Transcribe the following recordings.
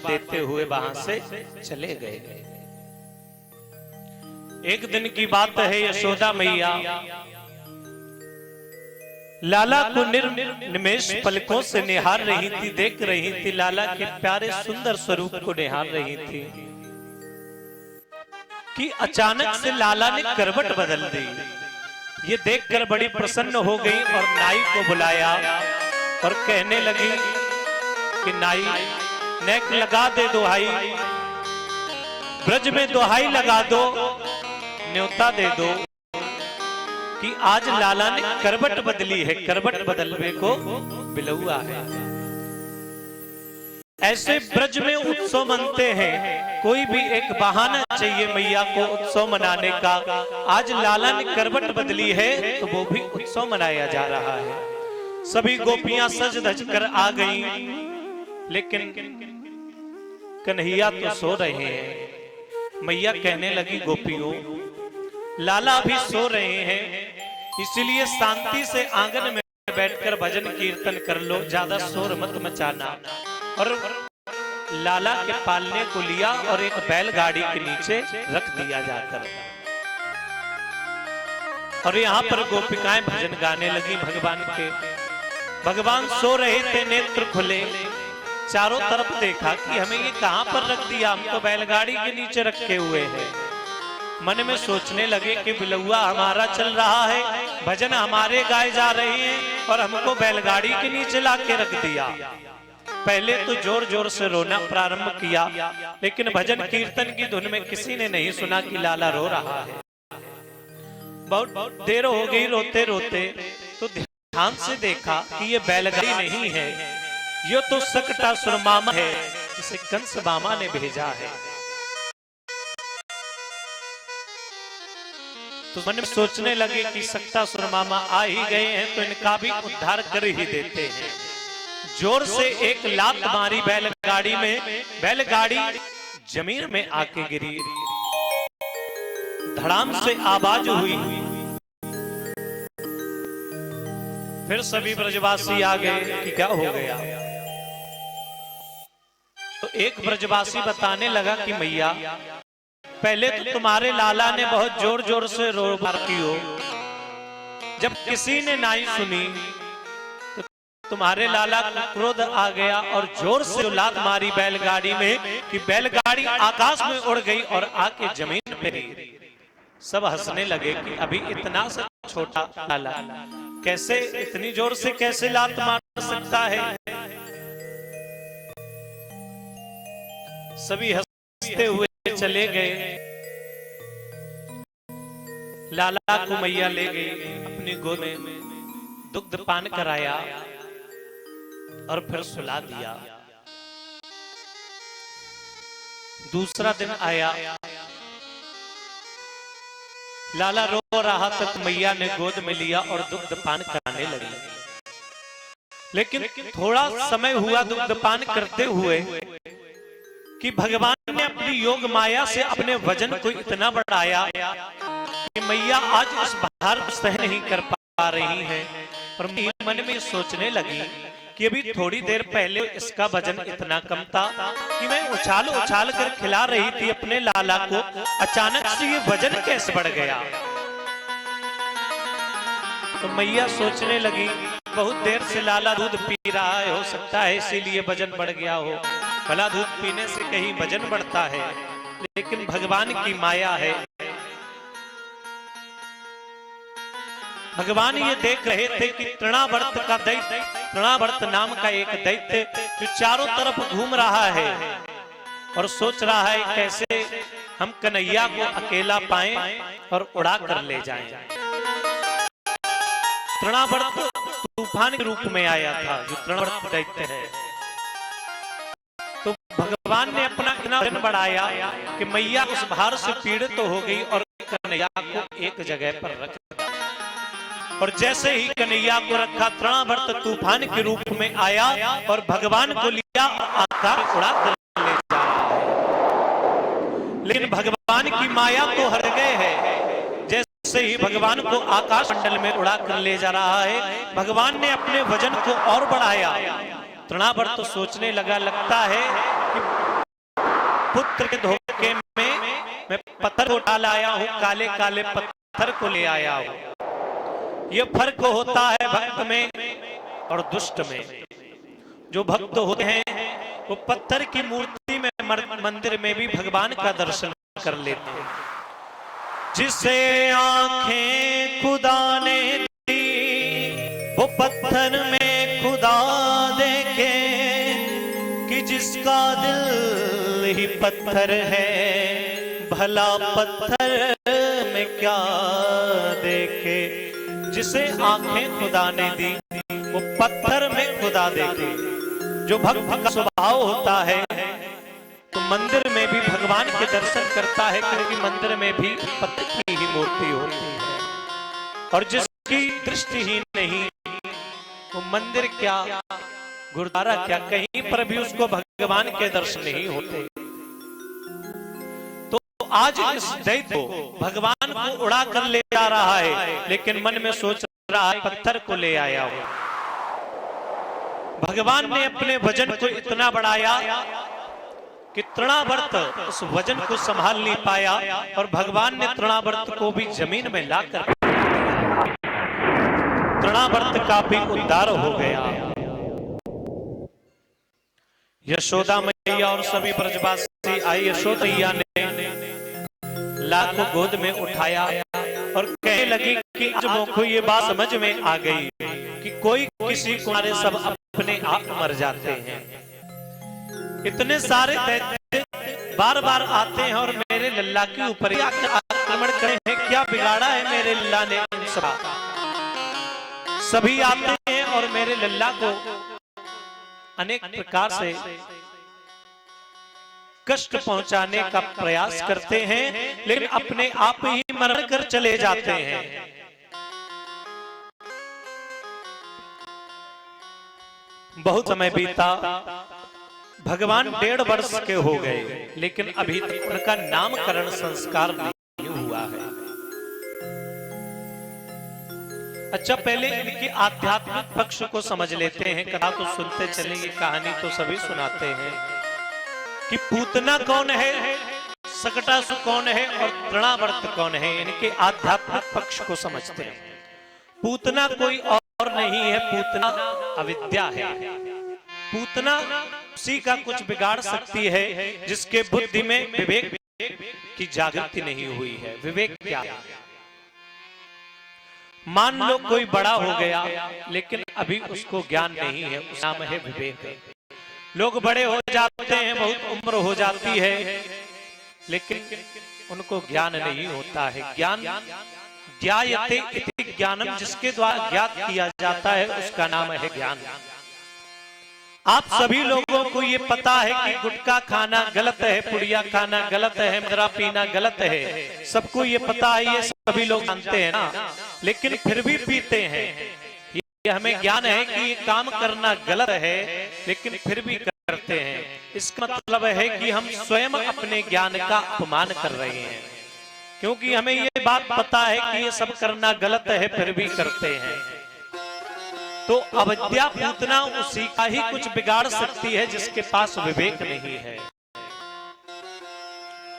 देते हुए वहां से चले गए। एक दिन की बात है, यशोदा मैया लाला को निर्निमेष पलकों से निहार रही थी, देख रही थी, लाला के प्यारे सुंदर स्वरूप को निहार रही थी कि अचानक से लाला ने करवट बदल दी। ये देखकर बड़ी प्रसन्न हो गई और नाई को बुलाया और कहने लगी कि नाई, नेक लगा दे दोहाई, ब्रज में दोहाई लगा दो, न्योता दे दो कि आज लाला ने करवट बदली है, करवट बदलने को बिलौआ है। ऐसे ब्रज में उत्सव मनते हैं, कोई भी एक बहाना चाहिए मैया को उत्सव मनाने का। आज लाला ने करवट बदली है तो वो भी उत्सव मनाया जा रहा है। सभी गोपियां सज धज कर आ गईं, लेकिन कन्हैया तो सो रहे हैं। मैया कहने लगी, गोपियों लाला भी सो रहे हैं, इसलिए शांति से आंगन में बैठकर भजन कीर्तन कर लो, ज्यादा शोर मत मचाना। और लाला के पालने को लिया और एक बैलगाड़ी के नीचे रख दिया जाकर, और यहाँ पर गोपिकाएं भजन गाने लगी भगवान के। भगवान सो रहे थे, नेत्र खुले, चारों तरफ देखा कि हमें ये कहां पर रख दिया, हम तो बैलगाड़ी के नीचे रखे हुए हैं। मन में सोचने लगे कि बिलौआ हमारा चल रहा है, भजन हमारे गाए जा रहे हैं और हमको बैलगाड़ी के नीचे लाके रख दिया। पहले तो जोर जोर से रोना प्रारंभ किया, लेकिन भजन कीर्तन की धुन में किसी ने नहीं सुना कि लाला रो रहा है। बहुत देर हो गई रोते रोते, तो ध्यान से देखा कि ये बैलगाड़ी नहीं है, ये तो सकटासुर मामा है जिसे कंस मामा ने भेजा है। तो मन में सोचने लगे कि सकटासुर मामा आ ही गए हैं तो इनका भी उद्धार कर ही देते हैं। जोर से एक लात मारी बैलगाड़ी में, बैलगाड़ी जमीन में आके गिरी, धड़ाम से आवाज हुई। फिर सभी ब्रजवासी आ गए कि क्या हो गया। तो एक ब्रजवासी बताने लगा कि मैया, पहले तो तुम्हारे लाला ने बहुत जोर जोर से रो मारती हो, जब किसी ने नहीं सुनी तो तुम्हारे लाला को क्रोध आ गया और जोर से लात मारी बैलगाड़ी में कि बैलगाड़ी आकाश में उड़ गई और आके जमीन पे गिरी। सब हंसने लगे कि अभी इतना सा छोटा लाला कैसे इतनी जोर से कैसे लात मार सकता है। सभी हंसते हुए चले गए। लाला को मैया ले गई अपनी गोद में, दुग्ध पान कराया और फिर सुला दिया। दूसरा दिन आया, लाला रो रहा था तो मैया ने गोद में लिया और दुग्ध पान कराने लगी। लेकिन थोड़ा समय हुआ दुग्ध पान करते हुए कि भगवान ने अपनी योग माया से अपने वजन को इतना बढ़ाया कि मैया आज उस भार को सह नहीं कर पा रही है। और मन में सोचने लगी कि अभी थोड़ी देर पहले इसका वजन इतना कम था कि मैं उछाल उछाल कर खिला रही थी अपने लाला को, अचानक से ये वजन कैसे बढ़ गया। तो मैया सोचने लगी बहुत देर से लाला दूध पी रहा है, हो सकता है इसीलिए वजन बढ़ गया हो। भला दूध पीने से कहीं वजन बढ़ता है, लेकिन भगवान की माया है। भगवान ये देख रहे थे कि तृणावर्त का दैत्य, तृणावर्त नाम का एक दैत्य जो चारों तरफ घूम रहा है और सोच रहा है कैसे हम कन्हैया को अकेला पाएं और उड़ा कर ले जाएं। तृणावर्त तूफान के रूप में आया था जो तृणावर्त दैत्य है। तो भगवान ने अपना इतना वजन बढ़ाया कि मैया उस भार से पीड़ित तो हो गई और कन्हैया को एक जगह पर रख दिया। और जैसे ही कन्हैया को रखा, तृणावर्त तूफान के रूप में आया और भगवान को लिया आकाश उड़ा कर ले जा रहा है। लेकिन भगवान की माया तो हर गए है। जैसे ही भगवान को आकाश मंडल में उड़ा कर ले जा रहा है, भगवान ने अपने वजन को और बढ़ाया। तृणावर्त तो सोचने लगा, लगता है कि पुत्र के धोखे में मैं पत्थर को उठा लाया हूं, काले काले पत्थर को ले आया हूं। ये फर्क होता है भक्त में और दुष्ट में। जो भक्त होते हैं वो पत्थर की मूर्ति में मंदिर में भी भगवान का दर्शन कर लेते हैं। जिसे आंखें खुदा ने दी वो पत्थर में खुदा देखे, कि जिसका दिल ही पत्थर है भला पत्थर में क्या देखे। जिसे आंखें खुदा ने दी वो पत्थर में खुदा देखे। जो भक्त का स्वभाव होता है तो मंदिर में भी भगवान के दर्शन करता है, क्योंकि मंदिर में भी पत्थर की ही मूर्ति होती है। और जिसकी दृष्टि ही नहीं वो मंदिर क्या गुरुद्वारा क्या, कहीं पर भी उसको भगवान के दर्शन नहीं होते। तो आज इस दैत्य को भगवान को उड़ा कर ले जा रहा है, लेकिन मन में सोच रहा है पत्थर को ले आया हो। भगवान ने अपने वजन को इतना बढ़ाया कि तृणावर्त उस वजन को संभाल नहीं पाया, और भगवान ने तृणावर्त को भी जमीन में लाकर तृणावर्त का भी उद्धार हो गया। यशोदा मैया और सभी ब्रजवासी आई। यशोदैया ने लाल को गोद में उठाया और कहने लगी कि आज मुझको ये बात समझ में आ गई कि कोई किसी को मारे सब अपने आप मर जाते हैं। इतने सारे दैत्य बार बार आते हैं और मेरे लल्ला के ऊपर आक्रमण करे हैं। क्या बिगाड़ा है मेरे लल्ला ने इन सब? सभी आते हैं और मेरे लल्ला को अनेक प्रकार से कष्ट पहुंचाने का प्रयास करते हैं, लेकिन अपने आप ही मर कर चले जाते हैं। बहुत समय बीता, भगवान 1.5 वर्ष के हो गए, लेकिन अभी तक उनका नामकरण संस्कार नहीं हुआ है। अच्छा, पहले इनके आध्यात्मिक पक्ष को समझ लेते हैं। कथा तो सुनते चलेंगे, कहानी तो सभी सुनाते हैं कि पूतना कौन है, सकटासुर कौन है और तृणावर्त कौन है। इनके आध्यात्मिक पक्ष को समझते हैं। पूतना कोई और नहीं है, पूतना अविद्या है। पूतना उसी का कुछ बिगाड़ सकती है जिसके बुद्धि में विवेक की जागृति नहीं हुई है। विवेक क्या है? मान लो कोई बड़ा हो गया, लेकिन अभी उसको ज्ञान नहीं है, उसका नाम है विवेक। लोग बड़े हो जाते हैं, बहुत उम्र हो जाती है, लेकिन उनको ज्ञान नहीं होता है। ज्ञान ज्ञायते इति ज्ञानम, जिसके द्वारा ज्ञात किया जाता है उसका नाम है ज्ञान। आप सभी लोगों को ये पता है कि गुटखा खाना गलत है, पुड़िया खाना गलत है, मदरा पीना गलत है। सबको ये पता है, ये सभी लोग जानते हैं ना, लेकिन फिर भी पीते हैं। ये हमें ज्ञान है कि ये काम करना गलत है, लेकिन फिर भी करते हैं। इसका मतलब है कि हम स्वयं अपने ज्ञान का अपमान कर रहे हैं, क्योंकि हमें ये बात पता है कि ये सब करना गलत है, फिर भी करते हैं। तो अविद्या पूतना उसी का ही कुछ बिगाड़ सकती है जिसके पास विवेक नहीं है।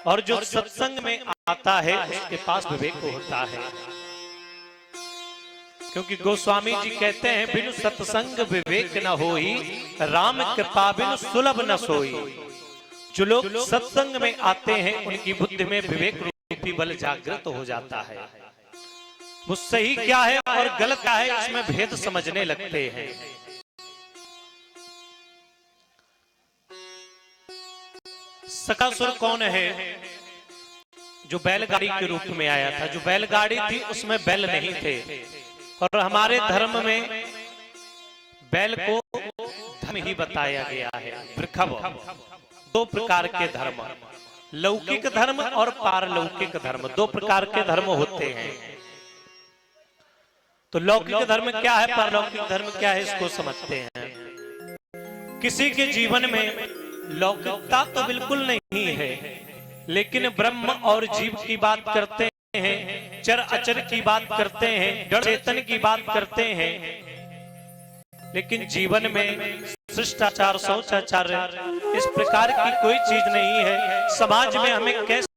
और जो सत्संग में आता है उसके पास विवेक होता है, क्योंकि गोस्वामी जी कहते हैं बिनु सत्संग विवेक न होई, राम कृपा बिनु सुलभ न सोई। जो लोग सत्संग में आते हैं उनकी बुद्धि में विवेक रूपी बल जागृत हो जाता है। वो सही क्या है और गलत क्या है इसमें भेद समझने लगते हैं। सकासुर कौन है? जो बैलगाड़ी के रूप में आया था। जो बैलगाड़ी थी उसमें बैल नहीं थे, और हमारे धर्म में बैल को धर्म ही बताया गया है। वृषभ। 2 प्रकार के धर्म, लौकिक धर्म और पारलौकिक धर्म, 2 प्रकार के धर्म होते हैं। तो लौकिक धर्म क्या है, पारलौकिक धर्म क्या है, इसको समझते हैं। किसी के जीवन में लौकिकता तो बिल्कुल नहीं है, लेकिन ब्रह्म और जीव की बात करते हैं, चर अचर की बात करते हैं, जड़ चेतन की बात करते हैं, लेकिन जीवन में शिष्टाचार शौचाचार इस प्रकार की कोई चीज नहीं है। समाज में हमें कैसे